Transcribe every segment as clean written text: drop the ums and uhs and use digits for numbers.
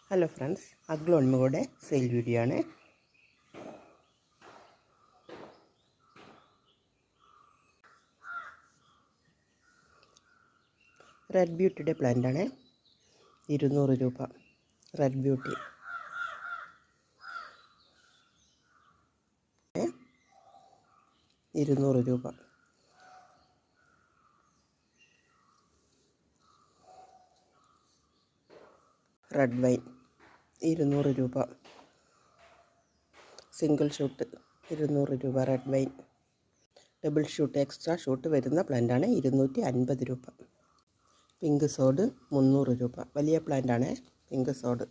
Hello friends, അഗ്ലോൺമയുടെ sale video ആണ്. Red ബ്യൂട്ടിയുടെ plant ആണ്. 200 രൂപ. റെഡ് ബ്യൂട്ടി 200 രൂപ. റെഡ് വൈൻ 200 രൂപ. സിംഗിൾ ഷൂട്ട് 200 രൂപ. Red wine double shoot extra shoot വരുന്ന പ്ലാന്റാണ് 250 രൂപ. പിങ്ക് സോഡ് 300 രൂപ. വലിയ പ്ലാന്റാണ് പിങ്ക് സോഡ്.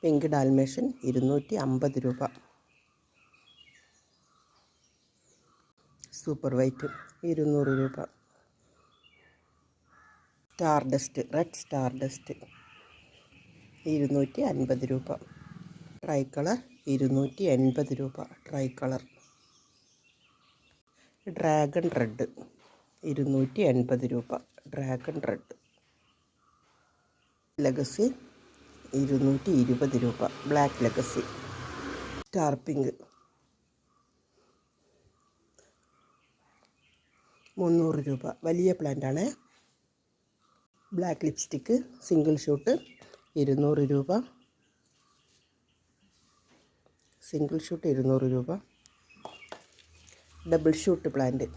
പിങ്ക് ഡാൽമേഷൻ 250 രൂപ. സൂപ്പർ വൈറ്റ് 200 രൂപ. Star dust red star dust 250 രൂപ. ട്രൈ കളർ 280 രൂപ. ട്രൈ കളർ ഡ്രാഗൺ റെഡ് 280 രൂപ. ഡ്രാഗൺ റെഡ് ലെഗസി 220 രൂപ. Black legacy. സ്റ്റാർ പിങ്ക് 300 രൂപ. വലിയ പ്ലാന്റാണ്. ബ്ലാക്ക് ലിപ്സ്റ്റിക്ക് സിംഗിൾ ഷൂട്ട് 200 രൂപ. സിംഗിൾ ഷൂട്ട് 200 രൂപ. ഡബിൾ ഷൂട്ട് പ്ലാന്റ്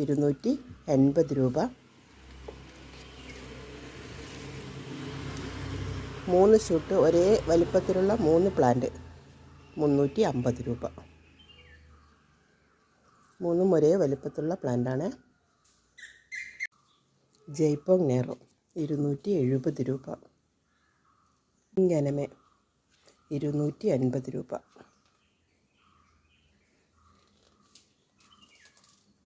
280 രൂപ. 3 ഷൂട്ട് ഒരേ വലിപ്പത്തിലുള്ള 3 പ്ലാന്റ് 350 രൂപ. 3 ഒരേ വലിപ്പത്തിലുള്ള പ്ലാന്റാണ്. ജയ്പോങ് നേറോ 270 രൂപ. ഇങ്ങനമേ 250 രൂപ.